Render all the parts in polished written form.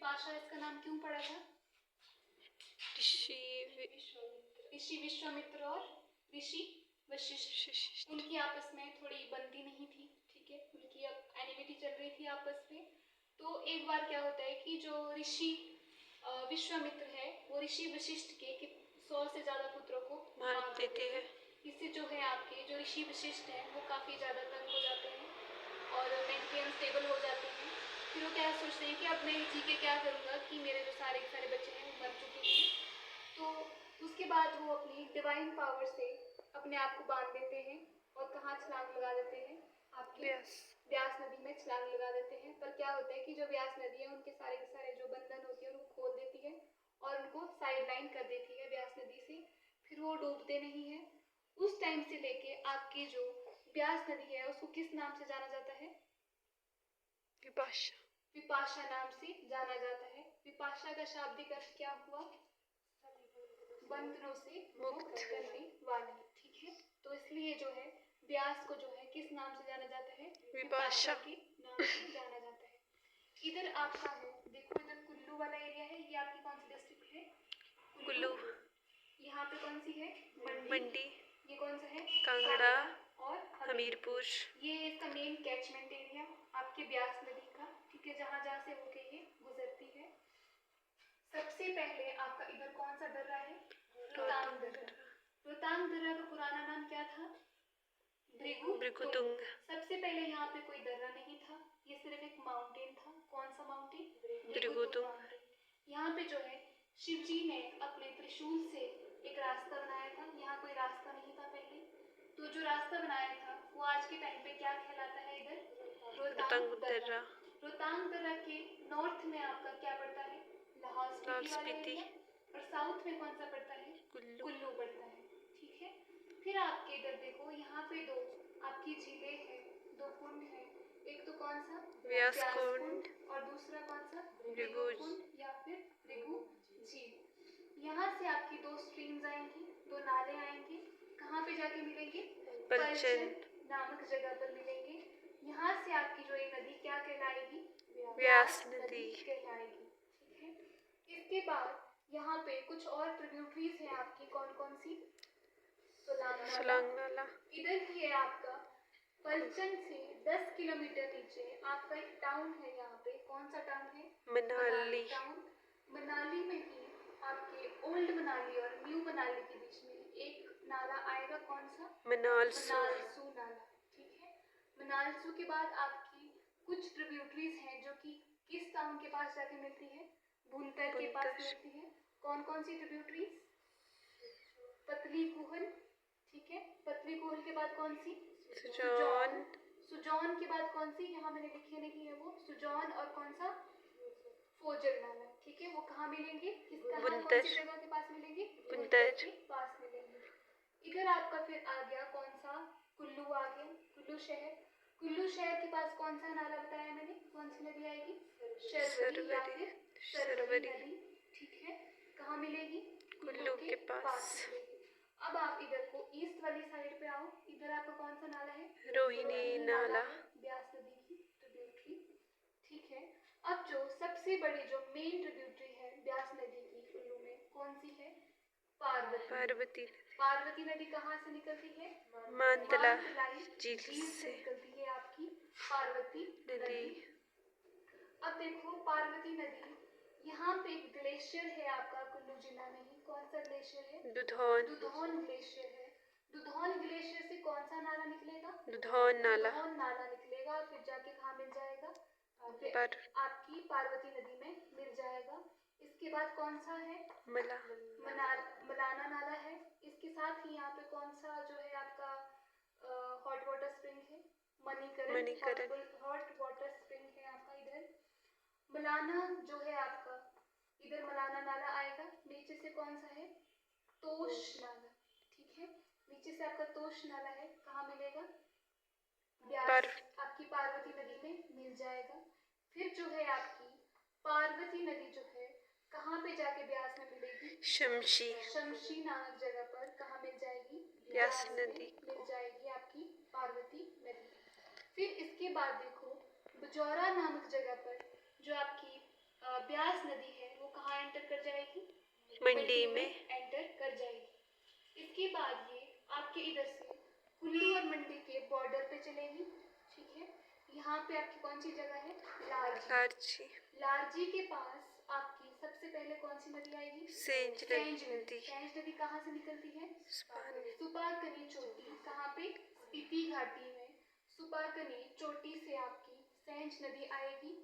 विपाशा इसका नाम क्यों पड़ा था? ऋषि विश्वामित्र और ऋषि वशिष्ठ, उनकी आपस में थोड़ी बनती नहीं थी, ठीक है, उनकी अब एनिमिटी चल रही थी आपस में। तो एक बार क्या होता है कि जो ऋषि विश्वामित्र है वो ऋषि वशिष्ठ के 100 से ज़्यादा पुत्रों को मार देते हैं। इससे जो है आपके जो ऋषि वशिष्ठ हैं वो काफ़ी ज़्यादा तंग हो जाते हैं और मेंटली अनस्टेबल हो जाते हैं। फिर वो क्या सोचते हैं कि अब मैं जी के क्या करूँगा कि मेरे जो सारे बच्चे हैं वो मर चुके हैं। तो उसके बाद वो अपनी डिवाइन पावर से अपने आप को बांध देते हैं और कहाँ छलांग लगा देते हैं? आपके व्यास नदी में छलांग लगा देते हैं। पर क्या होता है कि जो व्यास नदी है उनके सारे के सारे जो बंधन होते हैं उनको खोल देती है और उनको साइड लाइन कर देती है व्यास नदी से। फिर वो डूबते नहीं है। उस टाइम से लेके आपकी जो व्यास नदी है उसको किस नाम से जाना जाता है? विपाशा नाम से जाना जाता है। विपाशा का शाब्दिक अर्थ क्या हुआ? बंधनों से मुक्त करने वाली, ठीक है। तो इसलिए जो है व्यास को जो है किस नाम से जाना जाता है? विपाशा के नाम से जाना जाता है। इधर आपका है, देखो इधर कुल्लू वाला एरिया है, ये आपकी कौन सी डिस्ट्रिक्ट है? कुल्लू। यहाँ पे कौन सी है? मंडी। ये कौन सा है? कांगड़ा और हमीरपुर। ये इसका मेन कैचमेंट एरिया आपके व्यास नदी का, ठीक है, जहाँ जहाँ से होके ये गुजरती है। सबसे पहले आपका इधर कौन सा दर्रा है? रोहतांग दर्रा। रोहतांग दर्रा का पुराना नाम क्या था? भृगुतुंग। सबसे पहले यहाँ पे कोई दर्रा नहीं था, ये सिर्फ एक माउंटेन था। कौन सा माउंटेन? भृगुतुंग। यहाँ पे जो है शिव जी ने अपने त्रिशूल से एक रास्ता बनाया था। यहाँ कोई रास्ता नहीं था पहले, तो जो रास्ता बनाया था वो आज के टाइम पे क्या कहलाता है? इधर रोहतांग दर्रा। रोहतांग दर्रा के नॉर्थ में आपका क्या पड़ता है? लाहौल स्पीति। और साउथ में कौन सा पड़ता है? कुल्लू पड़ता है, ठीक है। फिर आपके इधर देखो, यहाँ पे दो आपकी झीलें हैं, दो कुंड हैं। एक तो कौन सा? व्यास कुंड। और दूसरा कौन सा? भृगु कुंड या फिर भृगु झील। यहाँ से आपकी दो स्ट्रीम्स आएंगी, दो नाले आएंगे। कहाँ पे जाके मिलेंगे? पलचन नामक जगह पर मिलेंगे। यहाँ से आपकी जो ये नदी क्या कहलाएगी? व्यास नदी कहलाएगी, ठीक है। इसके बाद यहाँ पे कुछ और ट्रिब्यूटरीज हैं आपकी, कौन कौन सी? सोलांग नाला। इधर ही है आपका पलचन से 10 किलोमीटर नीचे आपका एक टाउन है। यहाँ पे कौन सा टाउन है? मनाली टाउन। मनाली में ही आपके ओल्ड मनाली और न्यू मनाली के बीच में एक नाला आएगा। कौन सा? मनालसू नाला, ठीक है। मनालसू के बाद आपकी कुछ ट्रिब्यूटरीज हैं जो कि किस टाउन के पास जाके मिलती है? भुंतर के पास मिलती है। कौन कौन सी ट्रिब्यूटरीज? पतली कूहल, ठीक है। पतली कूहल के बाद कौन सी? सुजौन। सुजौन के बाद कौन सी? यहाँ मैंने लिखी नहीं है वो। सुजौन और कौन सा? फोजल नाला, ठीक है। वो कहाँ मिलेंगे? किस कौन सी जगह के पास मिलेंगे? भुंतर के पास मिलेंगे। इधर आपका फिर आ गया कौन सा? कुल्लू आ गया, कुल्लू शहर। कुल्लू शहर के पास कौन सा नाला बताया मैंने? कौन सी नदी आएगी? शर्वरी या फिर शर्वरी नदी, ठीक है। कहाँ मिलेगी? कुल्लू के पास मिलेगी। अब आप इधर को ईस्ट वाली साइड पे आओ। इधर आपका कौन सा नाला है? रोहिणी नाला, व्यास नदी की ट्रिब्यूटरी, ठीक है। अब जो सबसे बड़ी जो मेन ट्रिब्यूटरी है व्यास नदी की कुल्लू में, कौन सी है? पार्वती। पार्वती नदी कहाँ से निकलती है? मानतलाई झील से निकलती है आपकी पार्वती नदी। अब देखो पार्वती नदी, यहाँ पे एक ग्लेशियर है आपका कुल्लू जिला में ही। कौन सा ग्लेशियर है? दुधौन ग्लेशियर है। दुधौन ग्लेशियर से कौन सा नाला निकलेगा? दुधौन नाला निकलेगा और फिर जाके कहाँ मिल जाएगा? आपकी पार्वती नदी में मिल जाएगा। इसके बाद कौन सा है? मलाना नाला है। इसके साथ ही यहाँ पे कौन सा जो है आपका हॉट वाटर स्प्रिंग है? मणिकरण हॉट वाटर स्प्रिंग है आपका इधर। मलाना जो है आपका, इधर मलाना नाला आएगा। नीचे से कौन सा है? तोश नाला, ठीक है। नीचे से आपका तोश नाला है, कहाँ मिलेगा? आपकी पार्वती नदी में मिल जाएगा। फिर जो है आपकी पार्वती नदी जो है कहाँ पे जाके व्यास में मिलेगी? शमशी नामक जगह पर कहाँ मिल जाएगी? व्यास नदी मिल जाएगी आपकी पार्वती नदी। फिर इसके बाद देखो बजौरा नामक जगह पर जो आपकी व्यास मंडी में एंटर कर जाएगी। इसके बाद ये आपके इधर से कुल्लू और मंडी के बॉर्डर पे चलेगी। ठीक है, यहाँ पे आपकी कौन सी जगह है? लारजी। लारजी के पास आपकी सबसे पहले कौन सी नदी आएगी? सेंज नदी। सेंज नदी कहाँ से निकलती है? सुपारकनी चोटी। कहाँ पे? स्पीति घाटी में सुपारकनी चोटी से आपकी सेंज नदी आएगी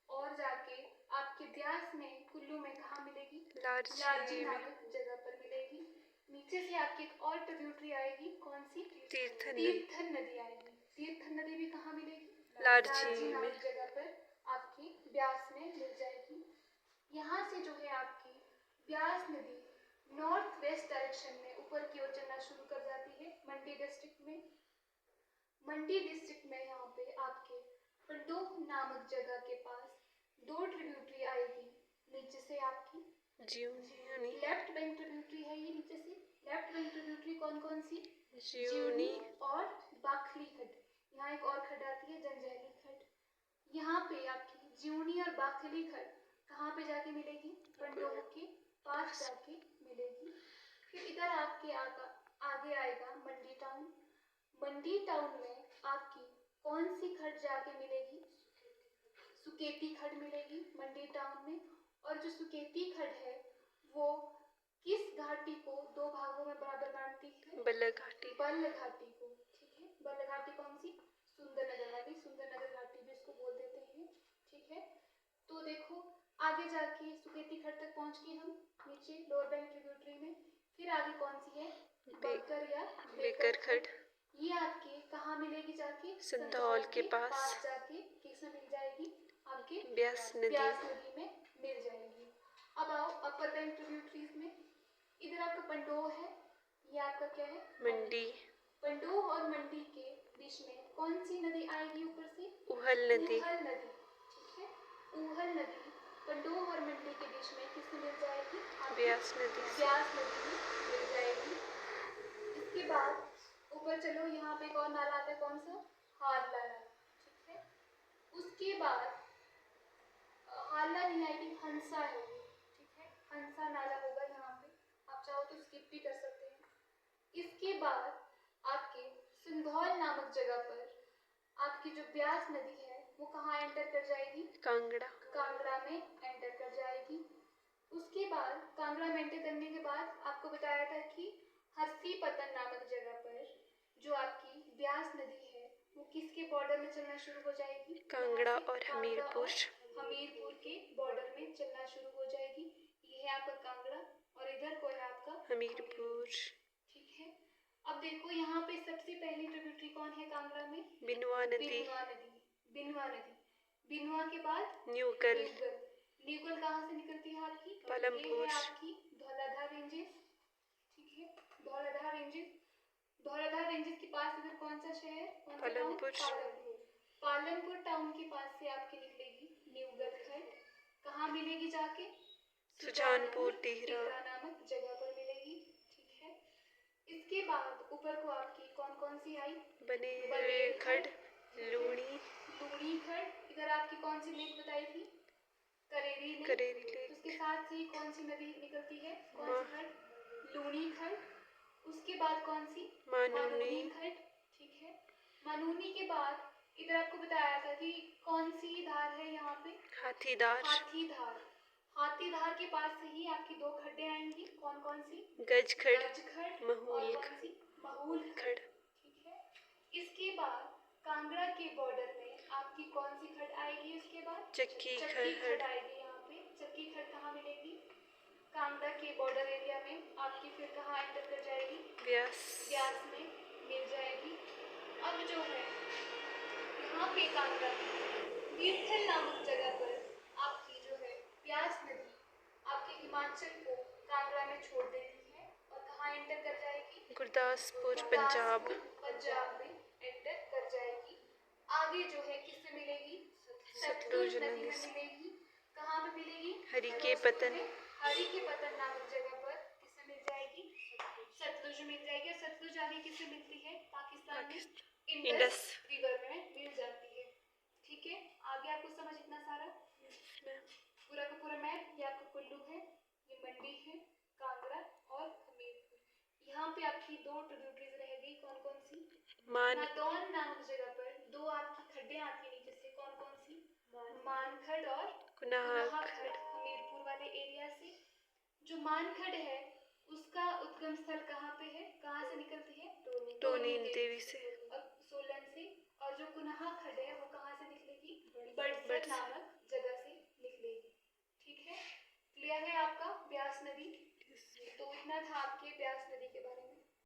और जाके आपके ब्यास में कुल्लू में कहाँ मिलेगी? लारजी नामक जगह पर मिलेगी। नीचे से आपकी एक और ट्रिब्यूटरी आएगी, कौन सी? तीर्थन नदी आएगी। तीर्थन नदी भी कहाँ मिलेगी? लारजी नामक जगह पर आपकी ब्यास में मिल जाएगी। यहाँ से जो है आपकी ब्यास नदी नॉर्थ वेस्ट डायरेक्शन में ऊपर की ओर चलना शुरू कर जाती है मंडी डिस्ट्रिक्ट में। मंडी डिस्ट्रिक्ट में यहाँ पे आपके पंडोह नामक जगह के पास दो ट्रिब्यूटरी आएगी। नीचे से आपकी लेफ्ट बैंक ट्रिब्यूटरी है ये। नीचे से लेफ्ट बैंक ट्रिब्यूटरी कौन कौन सी? ज्यूनी और बाखली खड्ड। यहाँ एक और खड्ड आती है, जंजैली खड्ड। यहाँ पे आपकी ज्यूनी और बाखली खड्ड कहाँ पे जाके मिलेगी? पंडोह के पास जाके मिलेगी। फिर इधर आपके आगे आएगा मंडी टाउन। मंडी टाउन में आपकी कौन सी खड्ड जाके मिलेगी? सुकेती खड्ड मिलेगी मंडी टाउन में। और जो सुकेती खड्ड है वो किस घाटी को दो भागों में बराबर बांटती है? बल्ल घाटी को। ठीक है, बल्ल घाटी कौन सी? सुंदरनगर घाटी। सुंदरनगर घाटी भी इसको बोल देते हैं। ठीक है, तो देखो आगे जाके सुकेती खड्ड तक पहुंच गए हम नीचे लोअर बैंक ट्रिब्यूटरी में। फिर आगे कौन सी है? बकर या बेकर खड्ड। ये आपके कहाँ मिलेगी? जाके संधौल के पास जाके किसमें मिल जाएगी? आपके ब्यास नदी में मिल जाएगी। अब आओ अपर बैंक ट्रिब्यूटरीज में। इधर आपका पंडोह है, ये आपका क्या है? मंडी। पंडोह और मंडी के बीच में कौन सी नदी आएगी ऊपर से? उहल नदी। ठीक है, उहल नदी पंडोह और मंडी के बीच में किससे मिल जाएगी? ब्यास नदी में मिल जाएगी। इसके बाद ऊपर चलो, यहाँ पे एक और नाला आता है, कौन सा? हारला नाला। ठीक है, उसके बाद हारला नहीं आएगी, हंसा है। ठीक है, हंसा नाला होगा यहाँ पे। आप चाहो तो स्किप भी कर सकते हैं। इसके बाद आपके सिंधौल नामक जगह पर आपकी जो ब्यास नदी है वो कहाँ एंटर कर जाएगी? कांगड़ा में एंटर कर जाएगी। उसके बाद कांगड़ा में एंटर करने के बाद आपको बताया था कि हरसी पतन नामक जगह पर जो आपकी ब्यास नदी है वो किसके बॉर्डर में चलना शुरू हो जाएगी? कांगड़ा और हमीरपुर के बॉर्डर में चलना शुरू हो जाएगी। ये है आपका कांगड़ा और इधर को है आपका हमीरपुर। ठीक है, अब देखो यहाँ पे सबसे पहली ट्रिब्यूटरी कौन है कांगड़ा में? बिनवा नदी। बिनवा के बाद न्यूगल कहाँ से निकलती है आपकी? पालमपुर। ये है आपकी धौलाधार रेंजेस। ठीक है, धौलाधार रेंजेस के पास इधर कौन सा शहर? पालनपुर टाउन के पास से आपकी निकलेगी न्यूगल खड्ड। कहाँ मिलेगी जाके? सुजानपुर टिहरा नामक जगह पर मिलेगी। ठीक है, इसके बाद ऊपर को आपकी कौन कौन सी आई? बनेर खड्ड, लूणी खड्ड। इधर आपकी कौन सी लेक बताई थी? करेरी लेक। उसके साथ ही कौन सी नदी निकलती है? कौन सी खड्ड? लूणी खड्ड। उसके बाद कौन सी? मानूनी खड्ड। ठीक है, मानूनी के बाद इधर आपको बताया था कि कौन सी धार है यहाँ पे? हाथीधार के पास से ही आपकी दो खड्डे आएंगी। कौन कौन सी? गज खड्ड, महूल खड्ड। ठीक है, इसके बाद कांगड़ा के बॉर्डर में आपकी कौन सी खड्ड आएगी? इसके बाद चक्की खड्ड आएगी। यहाँ पे चक्की खड्ड कहाँ मिलेगी? कांगड़ा के बॉर्डर एरिया में। आपकी फिर कहाँ एंटर कर जाएगी? ब्यास में मिल जाएगी। अब जो है यहाँ पे कांगड़ा तीर्थन नामक जगह पर आपकी जो है ब्यास नदी आपके हिमाचल को कांगड़ा में छोड़ देती है और कहाँ एंटर कर जाएगी? गुरदासपुर पंजाब में एंटर कर जाएगी। आगे जो है किससे मिलेगी? सतलुज नदी में मिलेगी। कहाँ पे मिलेगी? हरि के पतन नामक जगह पर किससे मिल जाएगी? सतलुज मिल जाएगी। और सतलुज आगे किससे मिलती है? पाकिस्तान में इंडस रिवर में मिल जाती है। ठीक है, आगे आपको समझ इतना सारा? पूरा का पूरा मैप। ये आपका कुल्लू है, ये मंडी है, आपकी दो ट्रिब्यूटरीज रह गई, कौन कौन सी? मान नादौन नामक जगह पर दो आपकी खड्डें आती हैं नीचे से, कौन कौन सी? मानखड और कुनाहक कुनाहखड, हमीरपुर वाले एरिया से। जो मानखड है उसका उद्गम स्थल कहाँ पे है, कहाँ से निकलती है? टोनी देवी से। और सोलन से। और जो कुनाहखड है वो कहाँ से निकलेगी? बड़सर बड़सर। नामक